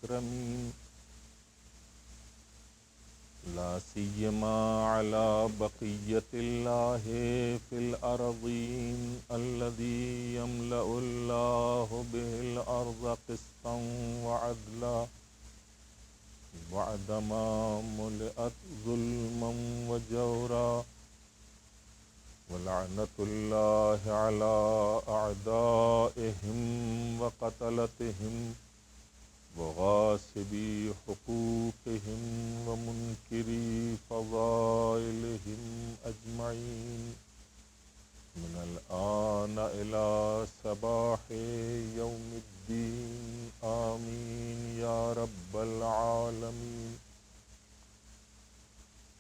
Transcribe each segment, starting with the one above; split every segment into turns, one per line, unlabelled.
الأكرمين لا سيما على بقية الله في الأرضين الذي يملأ الله به الأرض قسطا وعدلا بعدما ملئت ظلما وجورا ولعنة الله على أعدائهم وقتلتهم وغاصبي حقوقهم ومنكري فضائلهم أجمعين من الآن إلى صباح يوم الدين آمين يا رب العالمين.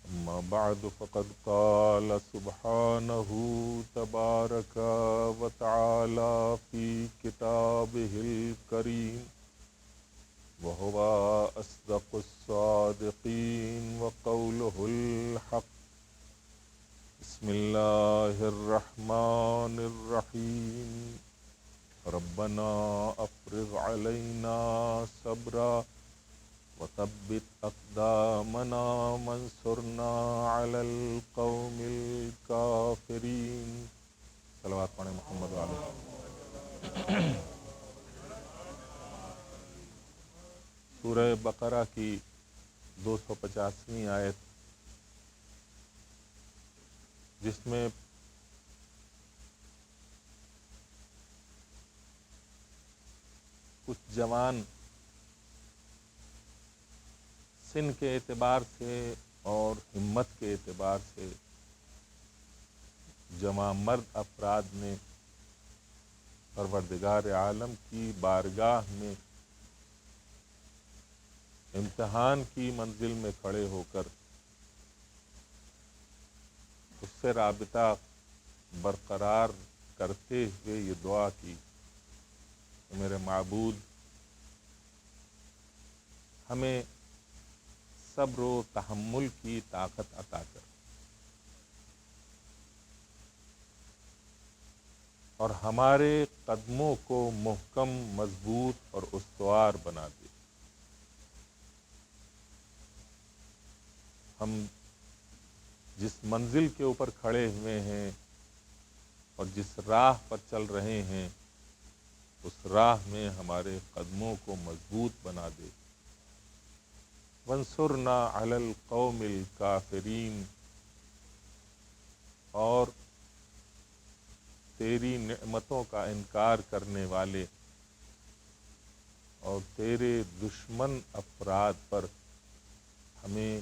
أما بعد فقد قال سبحانه تبارك وتعالى في كتابه الكريم وهو أصدق الصادقين وقوله الحق. بسم الله الرحمن الرحيم. ربنا أفرغ علينا صبرا وثبت أقدامنا وانصرنا على القوم الكافرين. صلوات پڑھیں محمد علیہ. سورہ بقرہ کی 250ویں آیت، جس میں کچھ جوان سن کے اعتبار سے اور ہمت کے اعتبار سے جوان مرد افراد نے پروردگار عالم کی بارگاہ میں امتحان کی منزل میں کھڑے ہو کر اس سے رابطہ برقرار کرتے ہوئے یہ دعا کی کہ میرے معبود ہمیں صبر و تحمل کی طاقت عطا کر اور ہمارے قدموں کو محکم، مضبوط اور استوار بنا دے. ہم جس منزل کے اوپر کھڑے ہوئے ہیں اور جس راہ پر چل رہے ہیں اس راہ میں ہمارے قدموں کو مضبوط بنا دے. وانصرنا علی القوم الکافرین، اور تیری نعمتوں کا انکار کرنے والے اور تیرے دشمن افراد پر ہمیں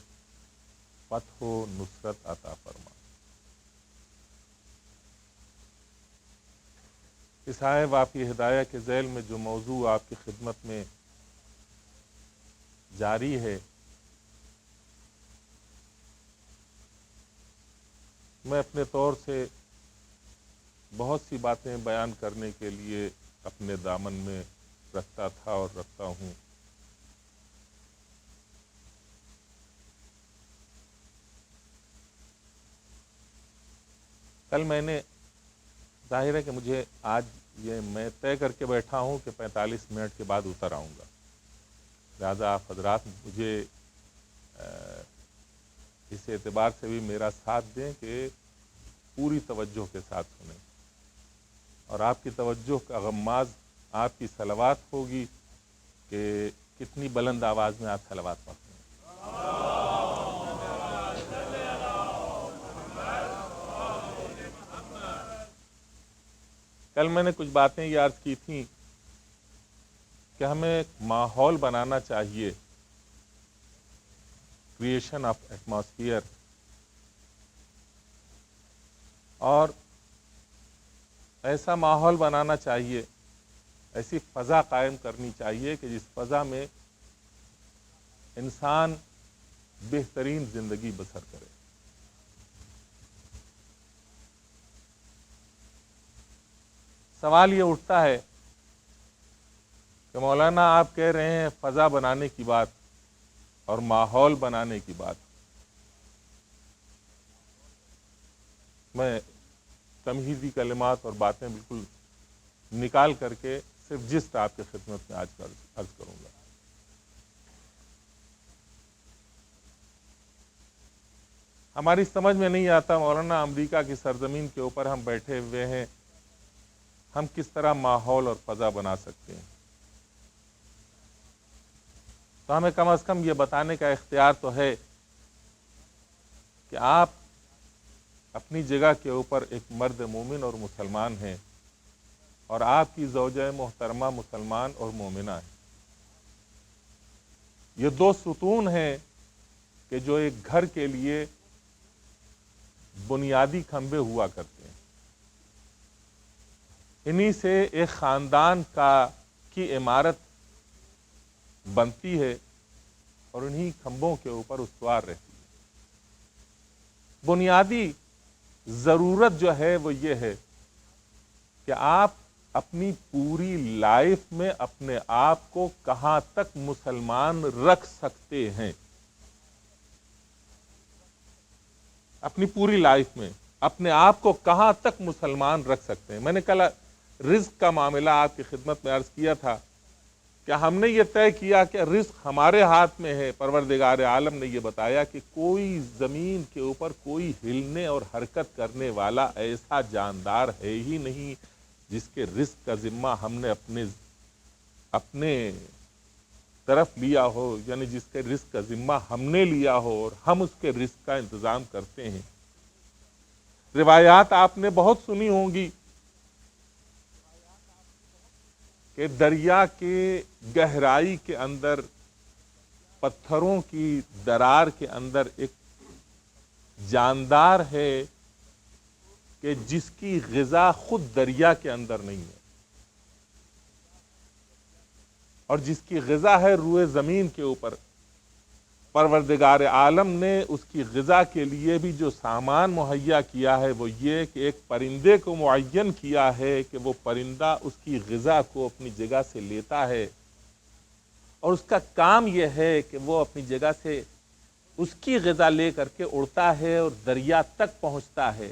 فتح و نصرت عطا فرما. اس آئے واپی ہدایہ کے ذیل میں جو موضوع آپ کی خدمت میں جاری ہے، میں اپنے طور سے بہت سی باتیں بیان کرنے کے لیے اپنے دامن میں رکھتا تھا اور رکھتا ہوں. کل میں نے، ظاہر ہے کہ مجھے آج یہ میں طے کر کے بیٹھا ہوں کہ 45 منٹ کے بعد اتر آؤں گا، لہٰذا آپ حضرات مجھے اس اعتبار سے بھی میرا ساتھ دیں کہ پوری توجہ کے ساتھ سنیں، اور آپ کی توجہ کا غماز آپ کی صلوات ہوگی کہ کتنی بلند آواز میں آپ صلوات پڑھتے ہیں. کل میں نے کچھ باتیں یہ عرض کی تھیں کہ ہمیں ایک ماحول بنانا چاہیے، کریشن آف ایٹماسفیئر، اور ایسا ماحول بنانا چاہیے، ایسی فضا قائم کرنی چاہیے کہ جس فضا میں انسان بہترین زندگی بسر کرے. سوال یہ اٹھتا ہے کہ مولانا آپ کہہ رہے ہیں فضا بنانے کی بات اور ماحول بنانے کی بات. میں تمہیدی کلمات اور باتیں بالکل نکال کر کے صرف جسٹ آپ کی خدمت میں آج عرض کروں گا. ہماری سمجھ میں نہیں آتا مولانا، امریکہ کی سرزمین کے اوپر ہم بیٹھے ہوئے ہیں، ہم کس طرح ماحول اور فضا بنا سکتے ہیں؟ تو ہمیں کم از کم یہ بتانے کا اختیار تو ہے کہ آپ اپنی جگہ کے اوپر ایک مرد مومن اور مسلمان ہیں، اور آپ کی زوجہ محترمہ مسلمان اور مومنہ ہے۔ یہ دو ستون ہیں کہ جو ایک گھر کے لیے بنیادی کھمبے ہوا کرتے ہیں۔ انہی سے ایک خاندان کی عمارت بنتی ہے اور انہی کھمبوں کے اوپر استوار رہتی ہے۔ بنیادی ضرورت جو ہے وہ یہ ہے کہ آپ اپنی پوری لائف میں اپنے آپ کو کہاں تک مسلمان رکھ سکتے ہیں، اپنی پوری لائف میں اپنے آپ کو کہاں تک مسلمان رکھ سکتے ہیں۔ میں نے کل رزق کا معاملہ آپ کی خدمت میں عرض کیا تھا کہ ہم نے یہ طے کیا کہ رزق ہمارے ہاتھ میں ہے۔ پروردگار عالم نے یہ بتایا کہ کوئی زمین کے اوپر کوئی ہلنے اور حرکت کرنے والا ایسا جاندار ہے ہی نہیں جس کے رزق کا ذمہ ہم نے اپنے طرف لیا ہو، یعنی جس کے رزق کا ذمہ ہم نے لیا ہو اور ہم اس کے رزق کا انتظام کرتے ہیں۔ روایات آپ نے بہت سنی ہوں گی کہ دریا کے گہرائی کے اندر، پتھروں کی درار کے اندر ایک جاندار ہے کہ جس کی غذا خود دریا کے اندر نہیں ہے، اور جس کی غذا ہے روئے زمین کے اوپر۔ پروردگار عالم نے اس کی غذا کے لیے بھی جو سامان مہیا کیا ہے وہ یہ کہ ایک پرندے کو معین کیا ہے کہ وہ پرندہ اس کی غذا کو اپنی جگہ سے لیتا ہے، اور اس کا کام یہ ہے کہ وہ اپنی جگہ سے اس کی غذا لے کر کے اڑتا ہے اور دریا تک پہنچتا ہے،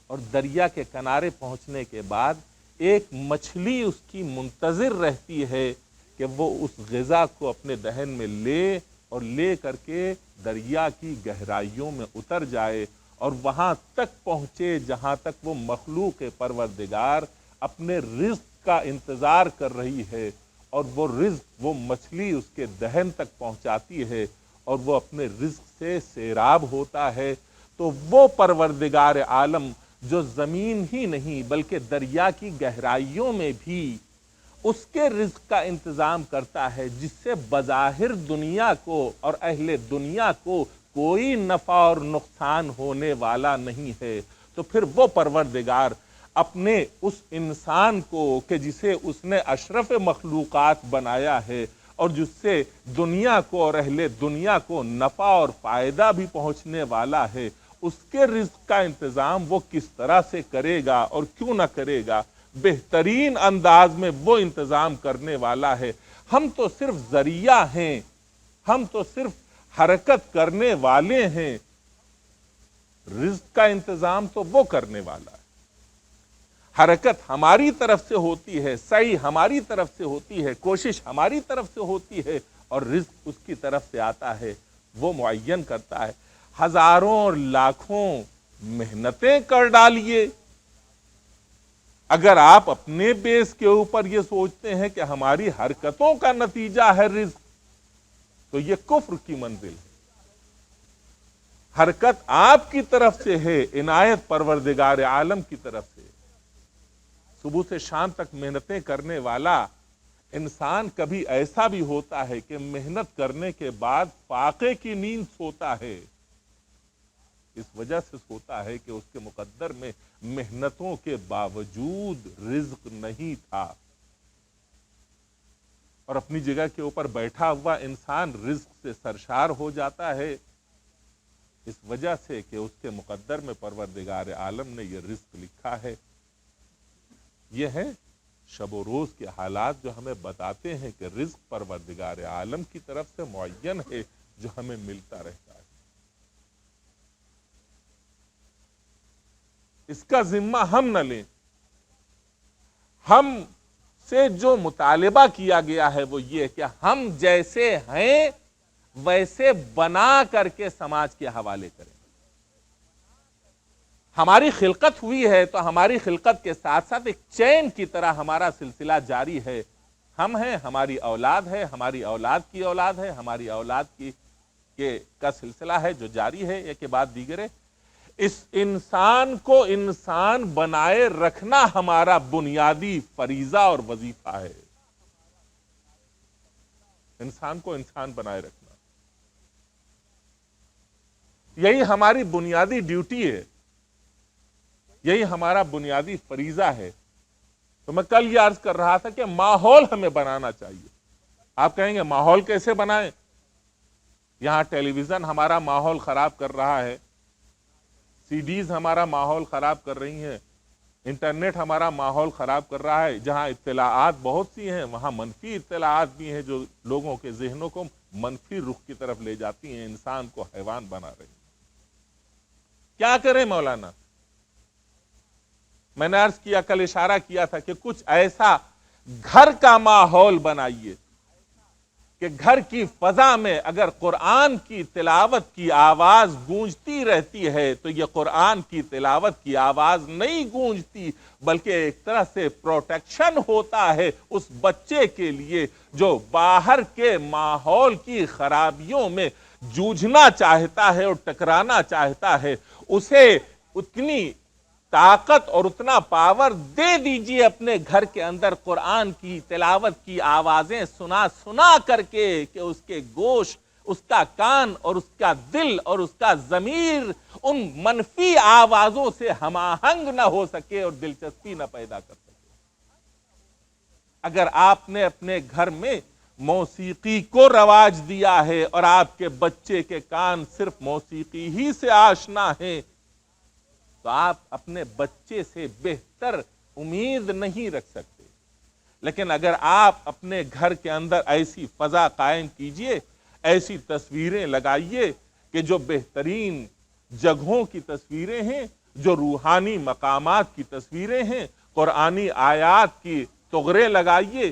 اور دریا کے کنارے پہنچنے کے بعد ایک مچھلی اس کی منتظر رہتی ہے کہ وہ اس غذا کو اپنے دہن میں لے اور لے کر کے دریا کی گہرائیوں میں اتر جائے اور وہاں تک پہنچے جہاں تک وہ مخلوق پروردگار اپنے رزق کا انتظار کر رہی ہے، اور وہ رزق، وہ مچھلی اس کے دہن تک پہنچاتی ہے اور وہ اپنے رزق سے سیراب ہوتا ہے۔ تو وہ پروردگار عالم جو زمین ہی نہیں بلکہ دریا کی گہرائیوں میں بھی اس کے رزق کا انتظام کرتا ہے، جس سے بظاہر دنیا کو اور اہل دنیا کو کوئی نفع اور نقصان ہونے والا نہیں ہے، تو پھر وہ پروردگار اپنے اس انسان کو کہ جسے اس نے اشرف مخلوقات بنایا ہے اور جس سے دنیا کو اور اہل دنیا کو نفع اور فائدہ بھی پہنچنے والا ہے، اس کے رزق کا انتظام وہ کس طرح سے کرے گا اور کیوں نہ کرے گا، بہترین انداز میں وہ انتظام کرنے والا ہے۔ ہم تو صرف ذریعہ ہیں، ہم تو صرف حرکت کرنے والے ہیں، رزق کا انتظام تو وہ کرنے والا ہے۔ حرکت ہماری طرف سے ہوتی ہے، سعی ہماری طرف سے ہوتی ہے، کوشش ہماری طرف سے ہوتی ہے، اور رزق اس کی طرف سے آتا ہے، وہ معین کرتا ہے۔ ہزاروں اور لاکھوں محنتیں کر ڈالیے، اگر آپ اپنے بیس کے اوپر یہ سوچتے ہیں کہ ہماری حرکتوں کا نتیجہ ہے رزق، تو یہ کفر کی منزل ہے۔ حرکت آپ کی طرف سے ہے، عنایت پروردگار عالم کی طرف سے۔ صبح سے شام تک محنتیں کرنے والا انسان کبھی ایسا بھی ہوتا ہے کہ محنت کرنے کے بعد فاقے کی نیند سوتا ہے، اس وجہ سے سوتا ہے کہ اس کے مقدر میں محنتوں کے باوجود رزق نہیں تھا، اور اپنی جگہ کے اوپر بیٹھا ہوا انسان رزق سے سرشار ہو جاتا ہے، اس وجہ سے کہ اس کے مقدر میں پروردگار عالم نے یہ رزق لکھا ہے۔ یہ ہے شب و روز کے حالات جو ہمیں بتاتے ہیں کہ رزق پروردگار عالم کی طرف سے معین ہے، جو ہمیں ملتا رہتا ہے۔ اس کا ذمہ ہم نہ لیں، ہم سے جو مطالبہ کیا گیا ہے وہ یہ کہ ہم جیسے ہیں ویسے بنا کر کے سماج کے حوالے کریں۔ ہماری خلقت ہوئی ہے تو ہماری خلقت کے ساتھ ساتھ ایک چین کی طرح ہمارا سلسلہ جاری ہے. ہم ہیں، ہماری اولاد ہے، ہماری اولاد کی اولاد ہے، ہماری اولاد کی کا سلسلہ ہے جو جاری ہے. ایک کے بعد دیگر ہے. اس انسان کو انسان بنائے رکھنا ہمارا بنیادی فریضہ اور وظیفہ ہے. انسان کو انسان بنائے رکھنا یہی ہماری بنیادی ڈیوٹی ہے، یہی ہمارا بنیادی فریضہ ہے. تو میں کل یہ عرض کر رہا تھا کہ ماحول ہمیں بنانا چاہیے. آپ کہیں گے ماحول کیسے بنائیں؟ یہاں ٹیلی ویژن ہمارا ماحول خراب کر رہا ہے، سی ڈیز ہمارا ماحول خراب کر رہی ہیں، انٹرنیٹ ہمارا ماحول خراب کر رہا ہے. جہاں اطلاعات بہت سی ہیں وہاں منفی اطلاعات بھی ہیں جو لوگوں کے ذہنوں کو منفی رخ کی طرف لے جاتی ہیں، انسان کو حیوان بنا رہی ہیں. کیا کریں مولانا؟ میں نے عرض کیا، کل اشارہ کیا تھا کہ کچھ ایسا گھر کا ماحول بنائیے کہ گھر کی فضا میں اگر قرآن کی تلاوت کی آواز گونجتی رہتی ہے تو یہ قرآن کی تلاوت کی آواز نہیں گونجتی، بلکہ ایک طرح سے پروٹیکشن ہوتا ہے اس بچے کے لیے جو باہر کے ماحول کی خرابیوں میں جوجھنا چاہتا ہے اور ٹکرانا چاہتا ہے. اسے اتنی طاقت اور اتنا پاور دے دیجئے اپنے گھر کے اندر قرآن کی تلاوت کی آوازیں سنا سنا کر کے کہ اس کے گوش، اس کا کان اور اس کا دل اور اس کا ضمیر ان منفی آوازوں سے ہم آہنگ نہ ہو سکے اور دلچسپی نہ پیدا کر سکے. اگر آپ نے اپنے گھر میں موسیقی کو رواج دیا ہے اور آپ کے بچے کے کان صرف موسیقی ہی سے آشنا ہیں تو آپ اپنے بچے سے بہتر امید نہیں رکھ سکتے. لیکن اگر آپ اپنے گھر کے اندر ایسی فضا قائم کیجئے، ایسی تصویریں لگائیے کہ جو بہترین جگہوں کی تصویریں ہیں، جو روحانی مقامات کی تصویریں ہیں، قرآنی آیات کی تغرے لگائیے،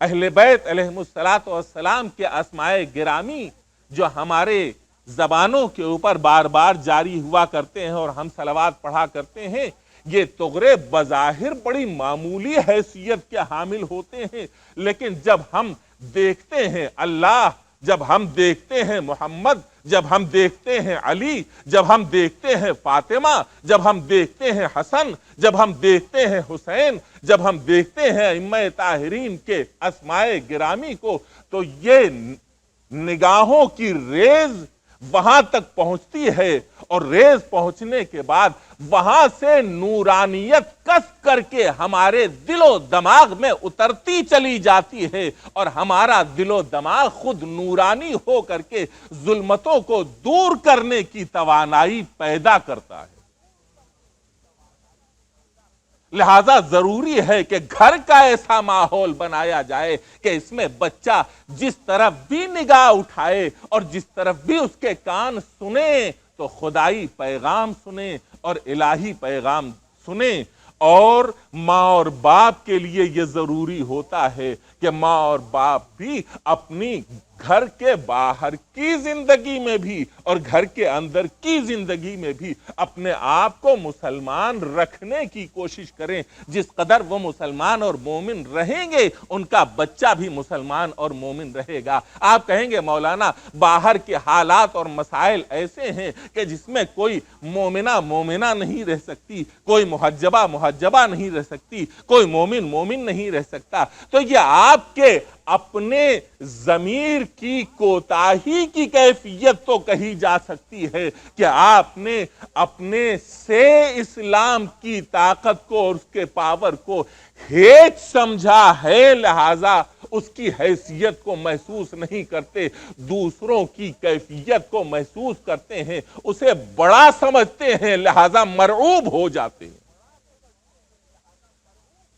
اہل بیت علیہم السلام کے اسماء گرامی جو ہمارے زبانوں کے اوپر بار بار جاری ہوا کرتے ہیں اور ہم صلوات پڑھا کرتے ہیں، یہ تغرے بظاہر بڑی معمولی حیثیت کے حامل ہوتے ہیں، لیکن جب ہم دیکھتے ہیں اللہ، جب ہم دیکھتے ہیں محمد، جب ہم دیکھتے ہیں علی، جب ہم دیکھتے ہیں فاطمہ، جب ہم دیکھتے ہیں حسن، جب ہم دیکھتے ہیں حسین، جب ہم دیکھتے ہیں ائمہ طاہرین کے اسماء گرامی کو، تو یہ نگاہوں کی ریز وہاں تک پہنچتی ہے اور ریز پہنچنے کے بعد وہاں سے نورانیت کس کر کے ہمارے دل و دماغ میں اترتی چلی جاتی ہے اور ہمارا دل و دماغ خود نورانی ہو کر کے ظلمتوں کو دور کرنے کی توانائی پیدا کرتا ہے. لہذا ضروری ہے کہ گھر کا ایسا ماحول بنایا جائے کہ اس میں بچہ جس طرف بھی نگاہ اٹھائے اور جس طرف بھی اس کے کان سنے تو خدائی پیغام سنے اور الہی پیغام سنے. اور ماں اور باپ کے لیے یہ ضروری ہوتا ہے کہ ماں اور باپ بھی اپنی گھر کے باہر کی زندگی میں بھی اور گھر کے اندر کی زندگی میں بھی اپنے آپ کو مسلمان رکھنے کی کوشش کریں. جس قدر وہ مسلمان اور مومن رہیں گے ان کا بچہ بھی مسلمان اور مومن رہے گا. آپ کہیں گے مولانا باہر کے حالات اور مسائل ایسے ہیں کہ جس میں کوئی مومنہ نہیں رہ سکتی، کوئی محجبہ نہیں رہ سکتی، کوئی مومن نہیں رہ سکتا. تو یہ آپ کے اپنے ضمیر کی کوتاہی کی کیفیت تو کہی جا سکتی ہے کہ آپ نے اپنے سے اسلام کی طاقت کو اور اس کے پاور کو ہیچ سمجھا ہے، لہذا اس کی حیثیت کو محسوس نہیں کرتے، دوسروں کی کیفیت کو محسوس کرتے ہیں، اسے بڑا سمجھتے ہیں، لہذا مرعوب ہو جاتے ہیں.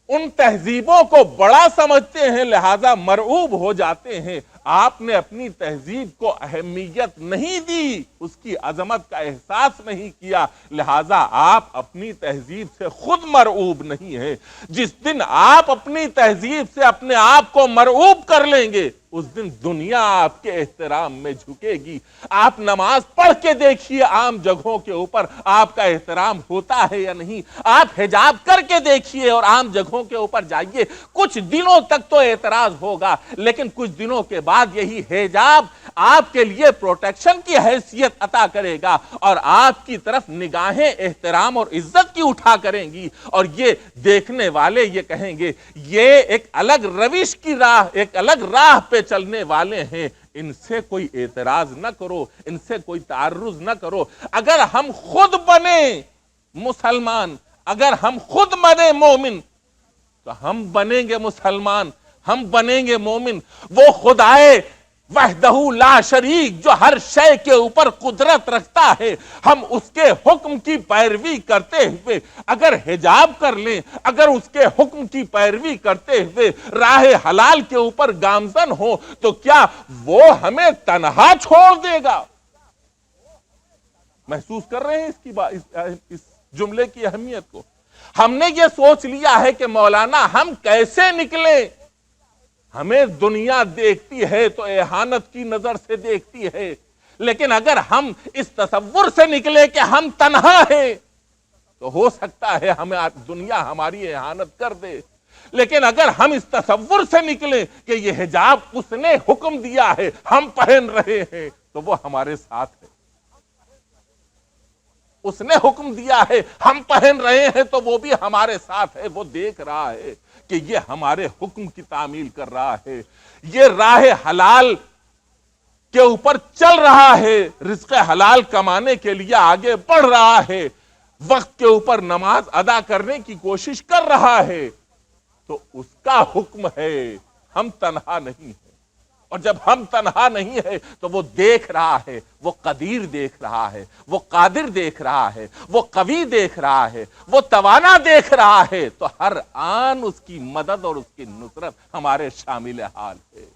ان تہذیبوں کو بڑا سمجھتے ہیں لہذا مرعوب ہو جاتے ہیں. آپ نے اپنی تہذیب کو اہمیت نہیں دی، اس کی عظمت کا احساس نہیں کیا، لہذا آپ اپنی تہذیب سے خود مرعوب نہیں ہیں. جس دن آپ اپنی تہذیب سے اپنے آپ کو مرعوب کر لیں گے اس دن دنیا آپ کے احترام میں جھکے گی۔ آپ نماز پڑھ کے دیکھیے عام جگہوں کے اوپر آپ کا احترام ہوتا ہے یا نہیں۔ آپ حجاب کر کے دیکھیے اور عام جگہوں کے اوپر جائیے، کچھ دنوں تک تو اعتراض ہوگا، لیکن کچھ دنوں کے بعد یہی حجاب آپ کے لیے پروٹیکشن کی حیثیت عطا کرے گا اور آپ کی طرف نگاہیں احترام اور عزت کی اٹھا کریں گی، اور یہ دیکھنے والے یہ کہیں گے یہ ایک الگ روش کی راہ، ایک الگ راہ پہ چلنے والے ہیں، ان سے کوئی اعتراض نہ کرو، ان سے کوئی تعرض نہ کرو۔ اگر ہم خود بنے مسلمان، اگر ہم خود بنے مومن، تو ہم بنیں گے مسلمان، ہم بنیں گے مومن۔ وہ خدائے وحدہ لا شریک جو ہر شے کے اوپر قدرت رکھتا ہے، ہم اس کے حکم کی پیروی کرتے ہوئے اگر حجاب کر لیں، اگر اس کے حکم کی پیروی کرتے ہوئے راہ حلال کے اوپر گامزن ہو، تو کیا وہ ہمیں تنہا چھوڑ دے گا؟ محسوس کر رہے ہیں اس جملے کی اہمیت کو؟ ہم نے یہ سوچ لیا ہے کہ مولانا ہم کیسے نکلیں؟ ہمیں دنیا دیکھتی ہے تو احانت کی نظر سے دیکھتی ہے، لیکن اگر ہم اس تصور سے نکلے کہ ہم تنہا ہیں تو ہو سکتا ہے ہمیں دنیا ہماری احانت کر دے۔ لیکن اگر ہم اس تصور سے نکلیں کہ یہ حجاب اس نے حکم دیا ہے، ہم پہن رہے ہیں، تو وہ ہمارے ساتھ ہے۔ اس نے حکم دیا ہے، ہم پہن رہے ہیں، تو وہ بھی ہمارے ساتھ ہے۔ وہ دیکھ رہا ہے کہ یہ ہمارے حکم کی تعمیل کر رہا ہے، یہ راہ حلال کے اوپر چل رہا ہے، رزق حلال کمانے کے لیے آگے بڑھ رہا ہے، وقت کے اوپر نماز ادا کرنے کی کوشش کر رہا ہے، تو اس کا حکم ہے، ہم تنہا نہیں ہیں۔ اور جب ہم تنہا نہیں ہے تو وہ دیکھ رہا ہے، وہ قدیر دیکھ رہا ہے، وہ قادر دیکھ رہا ہے، وہ قوی دیکھ رہا ہے، وہ توانا دیکھ رہا ہے، تو ہر آن اس کی مدد اور اس کی نصرت ہمارے شامل حال ہے۔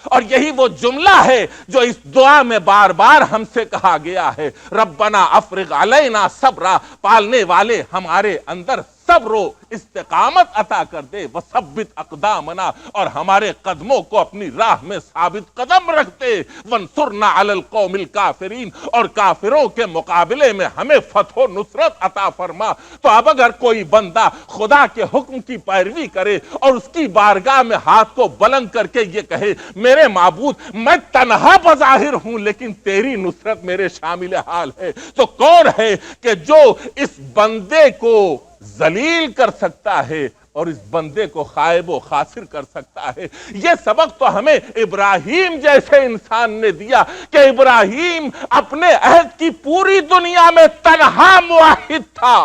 اور یہی وہ جملہ ہے جو اس دعا میں بار بار ہم سے کہا گیا ہے، ربنا افرغ علینا صبرا، پالنے والے ہمارے اندر صبر و استقامت عطا کر دے، وثبت اقدامنا، اور ہمارے قدموں کو اپنی راہ میں ثابت قدم رکھ دے، وانصرنا علی القوم الکافرین، اور کافروں کے مقابلے میں ہمیں فتح و نصرت عطا فرما۔ تو اب اگر کوئی بندہ خدا کے حکم کی پیروی کرے اور اس کی بارگاہ میں ہاتھ کو بلند کر کے یہ کہے میرے معبود میں تنہا بظاہر ہوں لیکن تیری نصرت میرے شامل حال ہے، تو کون ہے کہ جو اس بندے کو ذلیل کر سکتا ہے اور اس بندے کو خائب و خاسر کر سکتا ہے؟ یہ سبق تو ہمیں ابراہیم جیسے انسان نے دیا کہ ابراہیم اپنے عہد کی پوری دنیا میں تنہا موحد تھا،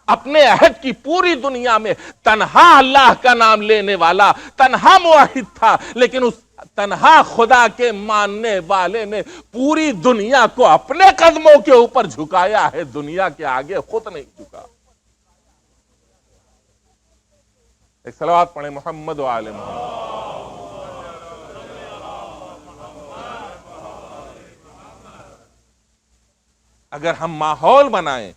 اپنے عہد کی پوری دنیا میں تنہا اللہ کا نام لینے والا، تنہا موحد تھا، لیکن اس تنہا خدا کے ماننے والے نے پوری دنیا کو اپنے قدموں کے اوپر جھکایا ہے، دنیا کے آگے خود نہیں جھکا۔ ایک صلوات پڑھیں محمد و آل محمد۔ اگر ہم ماحول بنائیں،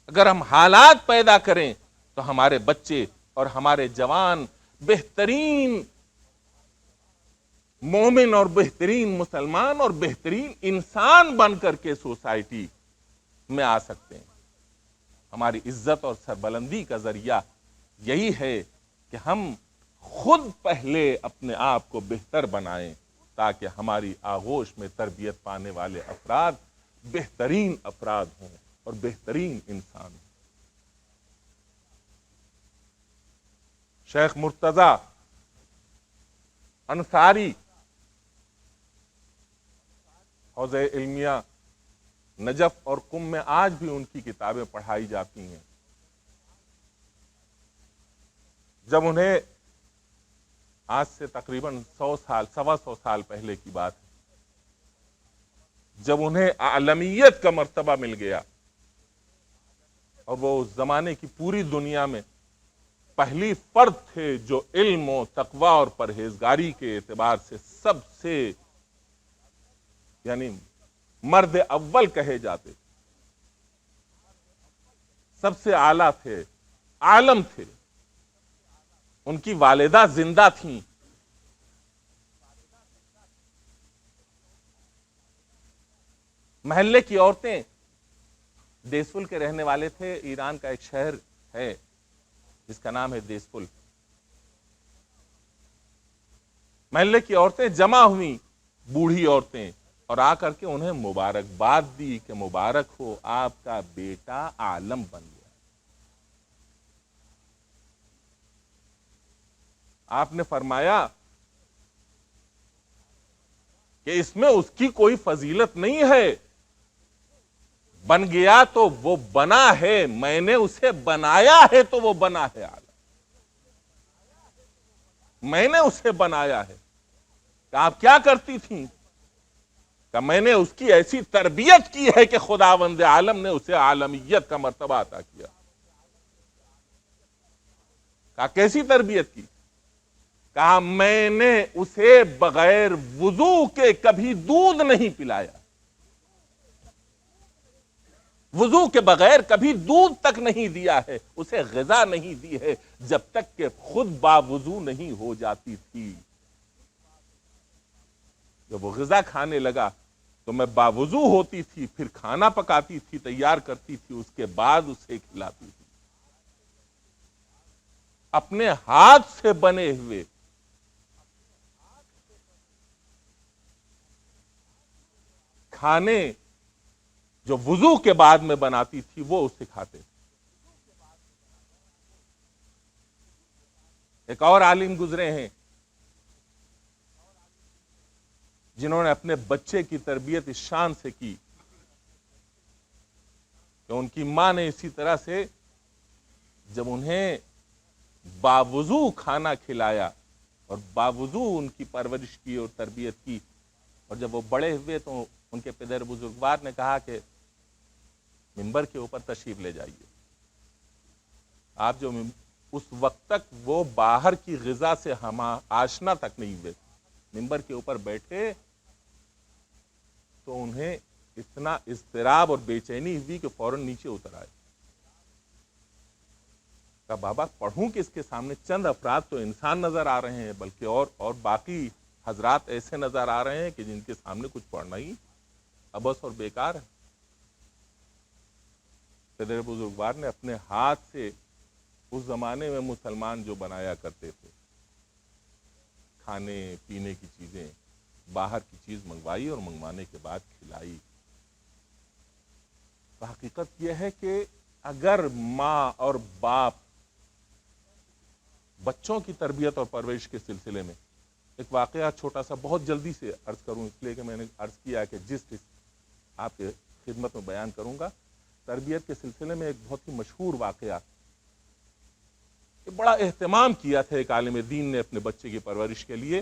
اگر ہم حالات پیدا کریں، تو ہمارے بچے اور ہمارے جوان بہترین مومن اور بہترین مسلمان اور بہترین انسان بن کر کے سوسائٹی میں آ سکتے ہیں۔ ہماری عزت اور سربلندی کا ذریعہ یہی ہے کہ ہم خود پہلے اپنے آپ کو بہتر بنائیں، تاکہ ہماری آغوش میں تربیت پانے والے افراد بہترین افراد ہوں اور بہترین انسان ہوں۔ شیخ مرتضی انصاری حوزہ علمیہ نجف اور قم میں آج بھی ان کی کتابیں پڑھائی جاتی ہیں۔ جب انہیں آج سے تقریباً 100 سال پہلے کی بات ہے، جب انہیں عالمیت کا مرتبہ مل گیا اور وہ اس زمانے کی پوری دنیا میں پہلی فرد تھے جو علم و تقوی اور پرہیزگاری کے اعتبار سے سب سے یعنی مرد اول کہے جاتے، سب سے اعلیٰ تھے، عالم تھے۔ ان کی والدہ زندہ تھیں، محلے کی عورتیں دیسپل کے رہنے والے تھے، ایران کا ایک شہر ہے جس کا نام ہے دیسپل. محلے کی عورتیں جمع ہوئیں، بوڑھی عورتیں، اور آ کر کے انہیں مبارکباد دی کہ مبارک ہو، آپ کا بیٹا عالم بن گیا. آپ نے فرمایا کہ اس میں اس کی کوئی فضیلت نہیں ہے، بن گیا تو وہ بنا ہے، میں نے اسے بنایا ہے تو وہ بنا ہے عالم. میں نے اسے بنایا ہے. کہ آپ کیا کرتی تھیں؟ کہ میں نے اس کی ایسی تربیت کی ہے کہ خداوند عالم نے اسے عالمیت کا مرتبہ عطا کیا. کہا کیسی تربیت کی؟ کہا میں نے اسے بغیر وضو کے کبھی دودھ نہیں پلایا، وضو کے بغیر کبھی دودھ تک نہیں دیا ہے، اسے غذا نہیں دی ہے جب تک کہ خود باوضو نہیں ہو جاتی تھی. جب وہ غذا کھانے لگا تو میں باوضو ہوتی تھی، پھر کھانا پکاتی تھی، تیار کرتی تھی، اس کے بعد اسے کھلاتی تھی. اپنے ہاتھ سے بنے ہوئے کھانے جو وضو کے بعد میں بناتی تھی وہ اسے کھاتے تھے. ایک اور عالم گزرے ہیں جنہوں نے اپنے بچے کی تربیت اس شان سے کی کہ ان کی ماں نے اسی طرح سے جب انہیں باوضو کھانا کھلایا اور باوضو ان کی پرورش کی اور تربیت کی، اور جب وہ بڑے ہوئے تو ان کے پدر بزرگوار نے کہا کہ منبر کے اوپر تشریف لے جائیے. آپ جو اس وقت تک وہ باہر کی غذا سے ہم آشنا تک نہیں ہوئے، منبر کے اوپر بیٹھے تو انہیں اتنا اضطراب اور بے چینی ہوئی کہ فوراً نیچے اتر آئے. کہا بابا پڑھوں کہ اس کے سامنے چند افراد تو انسان نظر آ رہے ہیں، بلکہ اور باقی حضرات ایسے نظر آ رہے ہیں کہ جن کے سامنے کچھ پڑھنا ہی عبث اور بیکار ہے. پدر بزرگوار نے اپنے ہاتھ سے اس زمانے میں مسلمان جو بنایا کرتے تھے کھانے پینے کی چیزیں، باہر کی چیز منگوائی اور منگوانے کے بعد کھلائی. تو حقیقت یہ ہے کہ اگر ماں اور باپ بچوں کی تربیت اور پرورش کے سلسلے میں، ایک واقعہ چھوٹا سا بہت جلدی سے عرض کروں اس لیے کہ میں نے عرض کیا کہ جس آپ کے خدمت میں بیان کروں گا، تربیت کے سلسلے میں ایک بہت ہی مشہور واقعہ، بڑا اہتمام کیا تھا ایک عالم دین نے اپنے بچے کی پرورش کے لیے.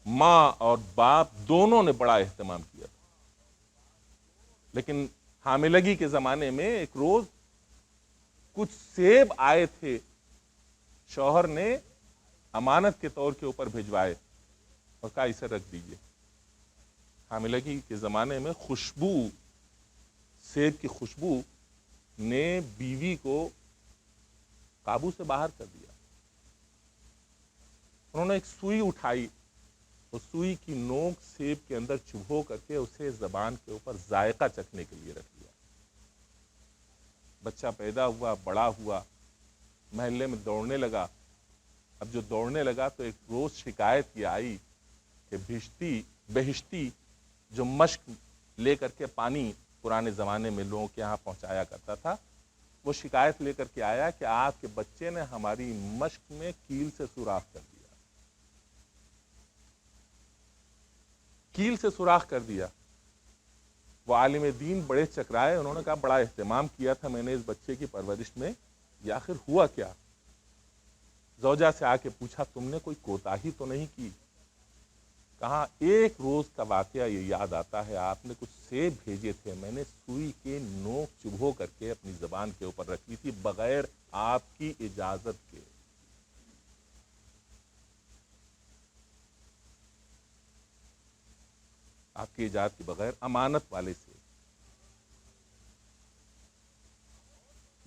ماں اور باپ دونوں نے بڑا اہتمام کیا تھا. لیکن حاملگی کے زمانے میں ایک روز کچھ سیب آئے تھے، شوہر نے امانت کے طور کے اوپر بھجوائے اور کہا اسے رکھ دیجئے. حاملگی کے زمانے میں خوشبو، سیب کی خوشبو نے بیوی کو قابو سے باہر کر دیا. انہوں نے ایک سوئی اٹھائی، اس سوئی کی نوک سیب کے اندر چبھو کر کے اسے زبان کے اوپر ذائقہ چکھنے کے لیے رکھ دیا. بچہ پیدا ہوا، بڑا ہوا، محلے میں دوڑنے لگا. اب جو دوڑنے لگا تو ایک روز شکایت یہ آئی کہ بہشتی جو مشک لے کر کے پانی پرانے زمانے میں لوگوں کے یہاں پہنچایا کرتا تھا، وہ شکایت لے کر کے آیا کہ آپ کے بچے نے ہماری مشک میں کیل سے سوراخ کر دیا. کیل سے سوراخ کر دیا. وہ عالم دین بڑے چکرائے، انہوں نے کہا بڑا اہتمام کیا تھا میں نے اس بچے کی پرورش میں، یہ آخر ہوا کیا؟ زوجہ سے آ کے پوچھا تم نے کوئی کوتاہی تو نہیں کی؟ کہا ایک روز کا واقعہ یہ یاد آتا ہے، آپ نے کچھ سیب بھیجے تھے، میں نے سوئی کے نوک چبھو کر کے اپنی زبان کے اوپر رکھی تھی بغیر آپ کی اجازت کے. آپ کی اجازت کے بغیر، امانت والے سے.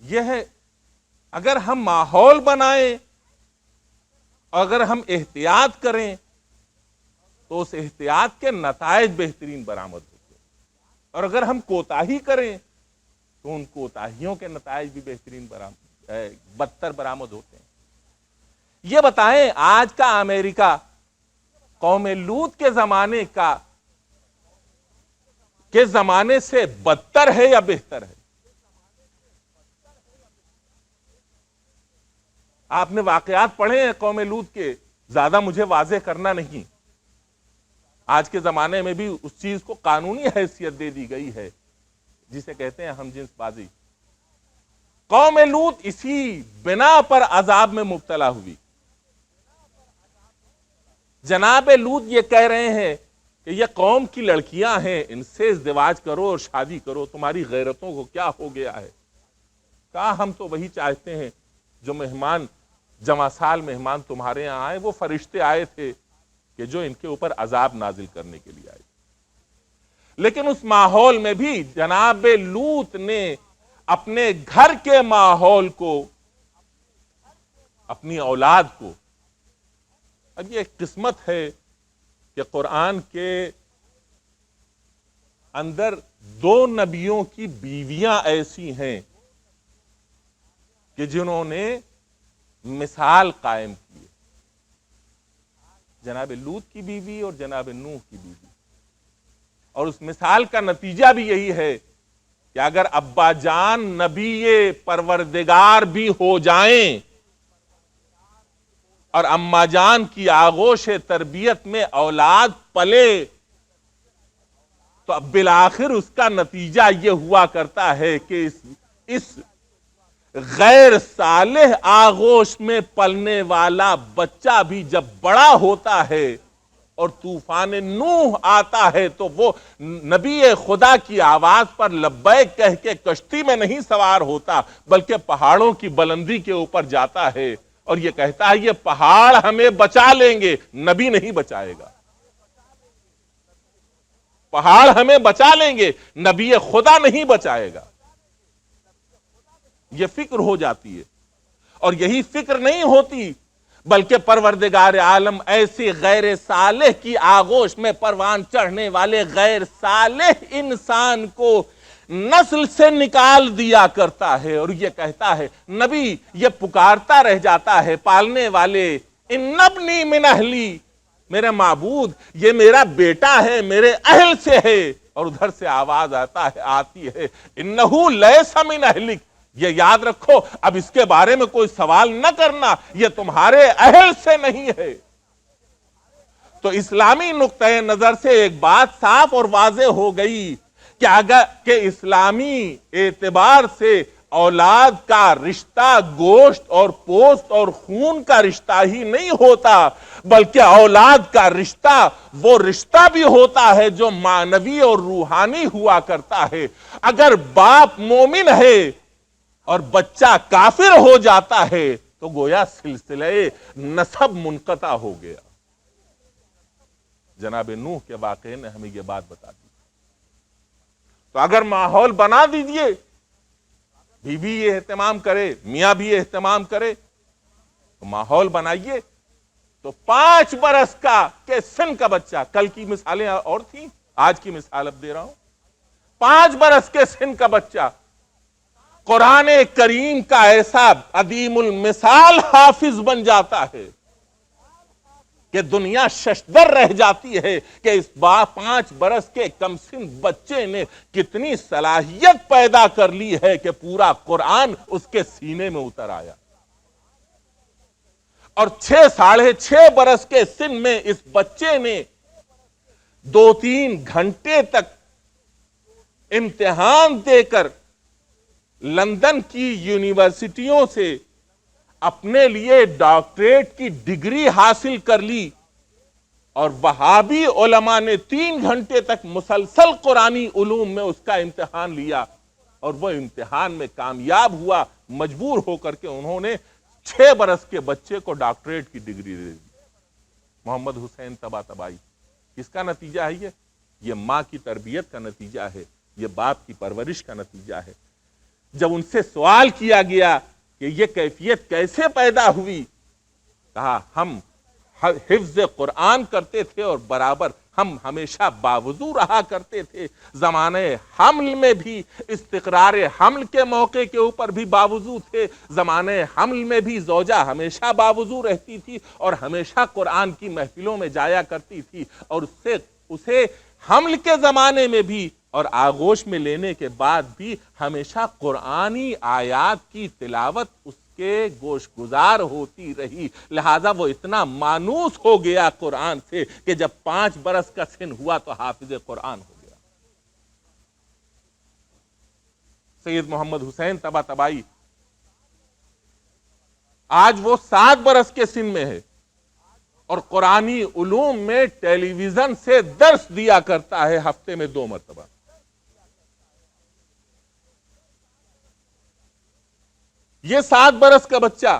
یہ ہے اگر ہم ماحول بنائیں، اگر ہم احتیاط کریں تو اس احتیاط کے نتائج بہترین برآمد ہوتے ہیں. اور اگر ہم کوتاہی کریں تو ان کوتاہیوں کے نتائج بھی بدتر برآمد ہوتے ہیں۔ یہ بتائیں آج کا امریکہ قوم لوط کے زمانے سے بدتر ہے یا بہتر ہے؟ آپ نے واقعات پڑھے ہیں قوم لوط کے، زیادہ مجھے واضح کرنا نہیں۔ آج کے زمانے میں بھی اس چیز کو قانونی حیثیت دے دی گئی ہے جسے کہتے ہیں ہم جنس بازی۔ قوم لوط اسی بنا پر عذاب میں مبتلا ہوئی۔ جناب لوط یہ کہہ رہے ہیں کہ یہ قوم کی لڑکیاں ہیں، ان سے ازدواج کرو اور شادی کرو، تمہاری غیرتوں کو کیا ہو گیا ہے؟ کہا ہم تو وہی چاہتے ہیں جو جمع سال مہمان تمہارے یہاں آئے، وہ فرشتے آئے تھے کہ جو ان کے اوپر عذاب نازل کرنے کے لیے آئے۔ لیکن اس ماحول میں بھی جناب لوط نے اپنے گھر کے ماحول کو، اپنی اولاد کو، اب یہ ایک قسمت ہے کہ قرآن کے اندر 2 نبیوں کی بیویاں ایسی ہیں کہ جنہوں نے مثال قائم کی ہے، جناب لوط کی بیوی اور جناب نوح کی بیوی۔ اور اس مثال کا نتیجہ بھی یہی ہے کہ اگر ابا جان نبی پروردگار بھی ہو جائیں اور اما جان کی آغوش تربیت میں اولاد پلے تو اب بالآخر اس کا نتیجہ یہ ہوا کرتا ہے کہ اس غیر صالح آغوش میں پلنے والا بچہ بھی جب بڑا ہوتا ہے اور طوفان نوح آتا ہے تو وہ نبی خدا کی آواز پر لبیک کہہ کے کشتی میں نہیں سوار ہوتا، بلکہ پہاڑوں کی بلندی کے اوپر جاتا ہے اور یہ کہتا ہے یہ پہاڑ ہمیں بچا لیں گے، نبی نہیں بچائے گا۔ پہاڑ ہمیں بچا لیں گے، نبی خدا نہیں بچائے گا۔ یہ فکر ہو جاتی ہے، اور یہی فکر نہیں ہوتی بلکہ پروردگار عالم ایسے غیر صالح کی آغوش میں پروان چڑھنے والے غیر صالح انسان کو نسل سے نکال دیا کرتا ہے، اور یہ کہتا ہے نبی یہ پکارتا رہ جاتا ہے پالنے والے، ان ابنی من اہلی، میرے معبود یہ میرا بیٹا ہے، میرے اہل سے ہے، اور ادھر سے آواز آتی ہے انہو لیس من اہلک، یہ یاد رکھو اب اس کے بارے میں کوئی سوال نہ کرنا، یہ تمہارے اہل سے نہیں ہے۔ تو اسلامی نقطۂ نظر سے ایک بات صاف اور واضح ہو گئی کہ اسلامی اعتبار سے اولاد کا رشتہ گوشت اور پوست اور خون کا رشتہ ہی نہیں ہوتا، بلکہ اولاد کا رشتہ وہ رشتہ بھی ہوتا ہے جو معنوی اور روحانی ہوا کرتا ہے۔ اگر باپ مومن ہے اور بچہ کافر ہو جاتا ہے تو گویا سلسلہ نسب منقطع ہو گیا۔ جناب نوح کے واقعے نے ہمیں یہ بات بتا دی۔ تو اگر ماحول بنا دیجئے، بیوی یہ اہتمام کرے، میاں بھی اہتمام کرے، تو ماحول بنائیے تو 5 برس کے سن کا بچہ، کل کی مثالیں اور تھیں، آج کی مثال اب دے رہا ہوں، 5 برس کے سن کا بچہ قرآن کریم کا ایسا عدیم المثال حافظ بن جاتا ہے کہ دنیا ششدر رہ جاتی ہے کہ اس 5 برس کے کم سن بچے نے کتنی صلاحیت پیدا کر لی ہے کہ پورا قرآن اس کے سینے میں اتر آیا۔ اور 6 برس کے سن میں اس بچے نے 2-3 گھنٹے تک امتحان دے کر لندن کی یونیورسٹیوں سے اپنے لیے ڈاکٹریٹ کی ڈگری حاصل کر لی، اور وہابی علماء نے 3 گھنٹے تک مسلسل قرآنی علوم میں اس کا امتحان لیا، اور وہ امتحان میں کامیاب ہوا، مجبور ہو کر کے انہوں نے 6 برس کے بچے کو ڈاکٹریٹ کی ڈگری دے دی۔ محمد حسین طباطبائی، کس کا نتیجہ ہے یہ ماں کی تربیت کا نتیجہ ہے، یہ باپ کی پرورش کا نتیجہ ہے۔ جب ان سے سوال کیا گیا کہ یہ کیفیت کیسے پیدا ہوئی، کہا ہم حفظ قرآن کرتے تھے اور برابر ہم ہمیشہ باوضو رہا کرتے تھے. زمانے حمل میں بھی استقرار حمل کے موقع کے اوپر بھی باوضو تھے. زمانے حمل میں بھی زوجہ ہمیشہ باوضو رہتی تھی اور ہمیشہ قرآن کی محفلوں میں جایا کرتی تھی, اور اسے حمل کے زمانے میں بھی اور آغوش میں لینے کے بعد بھی ہمیشہ قرآنی آیات کی تلاوت اس کے گوش گزار ہوتی رہی. لہذا وہ اتنا مانوس ہو گیا قرآن سے کہ جب 5 برس کا سن ہوا تو حافظ قرآن ہو گیا. سید محمد حسین طباطبائی آج وہ 7 برس کے سن میں ہے اور قرآنی علوم میں ٹیلی ویژن سے درس دیا کرتا ہے ہفتے میں 2 مرتبہ. یہ 7 برس کا بچہ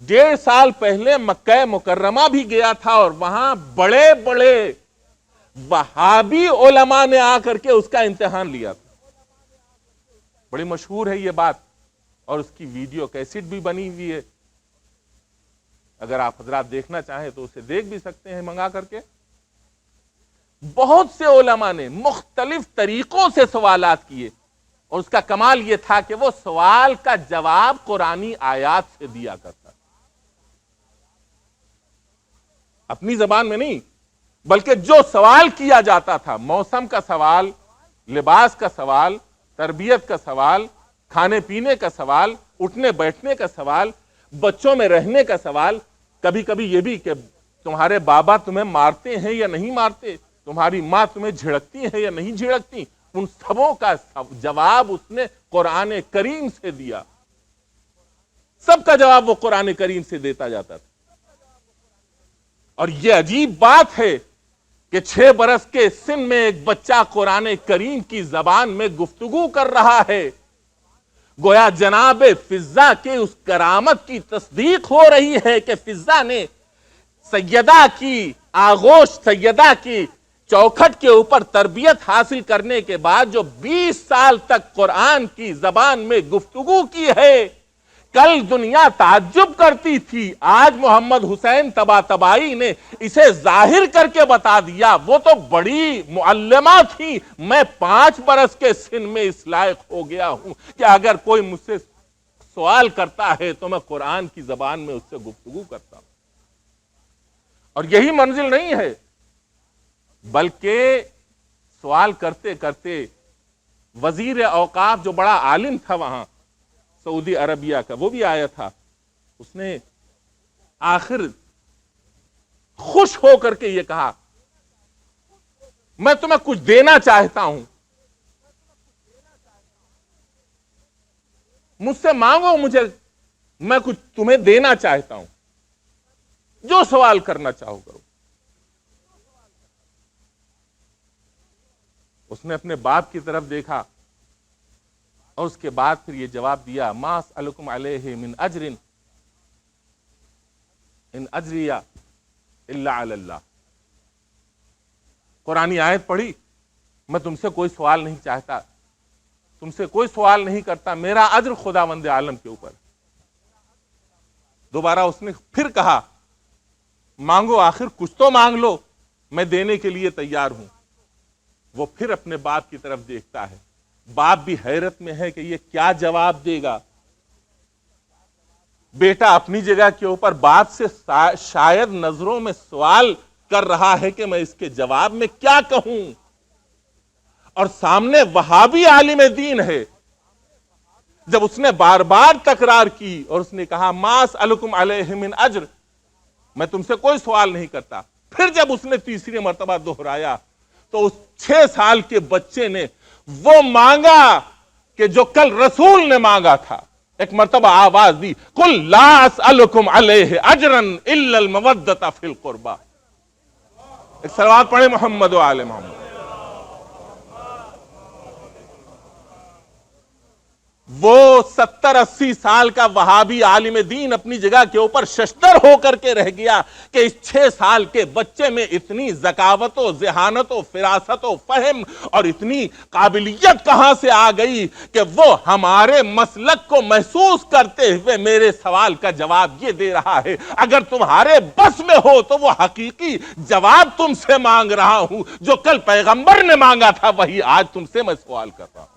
1.5 سال پہلے مکہ مکرمہ بھی گیا تھا اور وہاں بڑے بڑے وہابی علماء نے آ کر کے اس کا امتحان لیا تھا. بڑی مشہور ہے یہ بات اور اس کی ویڈیو کیسٹ بھی بنی ہوئی ہے. اگر آپ حضرات دیکھنا چاہیں تو اسے دیکھ بھی سکتے ہیں منگا کر کے. بہت سے علماء نے مختلف طریقوں سے سوالات کیے اور اس کا کمال یہ تھا کہ وہ سوال کا جواب قرآنی آیات سے دیا کرتا, اپنی زبان میں نہیں بلکہ جو سوال کیا جاتا تھا, موسم کا سوال, لباس کا سوال, تربیت کا سوال, کھانے پینے کا سوال, اٹھنے بیٹھنے کا سوال, بچوں میں رہنے کا سوال, کبھی کبھی یہ بھی کہ تمہارے بابا تمہیں مارتے ہیں یا نہیں مارتے, تمہاری ماں تمہیں جھڑکتی ہے یا نہیں جھڑکتی, ان سبوں کا جواب اس نے قرآن کریم سے دیا. سب کا جواب وہ قرآن کریم سے دیتا جاتا تھا. اور یہ عجیب بات ہے کہ 6 برس کے سن میں ایک بچہ قرآن کریم کی زبان میں گفتگو کر رہا ہے. گویا جناب فضہ کے اس کرامت کی تصدیق ہو رہی ہے کہ فضہ نے سیدہ کی آغوش, سیدہ کی چوکھٹ کے اوپر تربیت حاصل کرنے کے بعد جو 20 سال تک قرآن کی زبان میں گفتگو کی ہے, کل دنیا تعجب کرتی تھی, آج محمد حسین طباطبائی نے اسے ظاہر کر کے بتا دیا. وہ تو بڑی معلمہ تھی, میں 5 برس کے سن میں اس لائق ہو گیا ہوں کہ اگر کوئی مجھ سے سوال کرتا ہے تو میں قرآن کی زبان میں اس سے گفتگو کرتا ہوں. اور یہی منزل نہیں ہے بلکہ سوال کرتے کرتے وزیر اوقاف جو بڑا عالم تھا وہاں سعودی عربیہ کا, وہ بھی آیا تھا. اس نے آخر خوش ہو کر کے یہ کہا, میں تمہیں کچھ دینا چاہتا ہوں, مجھ سے مانگو, میں کچھ تمہیں دینا چاہتا ہوں, جو سوال کرنا چاہو کرو. اس نے اپنے باپ کی طرف دیکھا اور اس کے بعد پھر یہ جواب دیا, ما اسألکم علیہ من اجر ان اجریہ الا علی اللہ. قرآنی آیت پڑھی, میں تم سے کوئی سوال نہیں چاہتا, تم سے کوئی سوال نہیں کرتا, میرا اجر خداوند عالم کے اوپر. دوبارہ اس نے پھر کہا, مانگو, آخر کچھ تو مانگ لو, میں دینے کے لیے تیار ہوں. وہ پھر اپنے باپ کی طرف دیکھتا ہے, باپ بھی حیرت میں ہے کہ یہ کیا جواب دے گا. بیٹا اپنی جگہ کے اوپر باپ سے شاید نظروں میں سوال کر رہا ہے کہ میں اس کے جواب میں کیا کہوں, اور سامنے وہابی عالم دین ہے. جب اس نے بار بار تکرار کی اور اس نے کہا, ما اسألکم علیہ من اجر, میں تم سے کوئی سوال نہیں کرتا, پھر جب اس نے تیسری مرتبہ دہرایا تو اس 6 سال کے بچے نے وہ مانگا کہ جو کل رسول نے مانگا تھا. ایک مرتبہ آواز دی, قل لا اسألکم علیہ اجرا الا المودۃ فی القربى. ایک صلوات پڑھے محمد و آل محمد. وہ 70-80 سال کا وہابی عالم دین اپنی جگہ کے اوپر ششدر ہو کر کے رہ گیا کہ اس 6 سال کے بچے میں اتنی ذکاوت و ذہانت و فراست و فہم اور اتنی قابلیت کہاں سے آ گئی کہ وہ ہمارے مسلک کو محسوس کرتے ہوئے میرے سوال کا جواب یہ دے رہا ہے، اگر تمہارے بس میں ہو تو وہ حقیقی جواب تم سے مانگ رہا ہوں جو کل پیغمبر نے مانگا تھا، وہی آج تم سے میں سوال کر رہا ہوں۔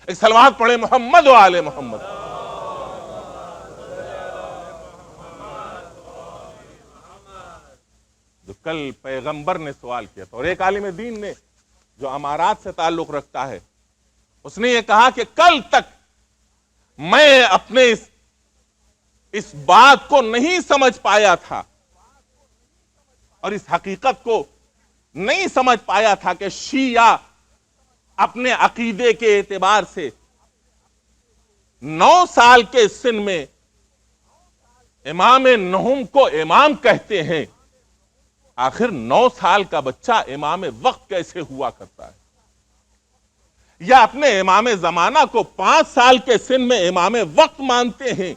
ایک صلوات پڑھے محمد و آل محمد۔ جو کل پیغمبر نے سوال کیا تھا، اور ایک عالم دین نے جو امارات سے تعلق رکھتا ہے، اس نے یہ کہا کہ کل تک میں اپنے اس بات کو نہیں سمجھ پایا تھا اور اس حقیقت کو نہیں سمجھ پایا تھا کہ شیعہ اپنے عقیدے کے اعتبار سے 9 سال کے سن میں امام نہم کو امام کہتے ہیں، آخر 9 سال کا بچہ امام وقت کیسے ہوا کرتا ہے؟ یا اپنے امام زمانہ کو 5 سال کے سن میں امام وقت مانتے ہیں؟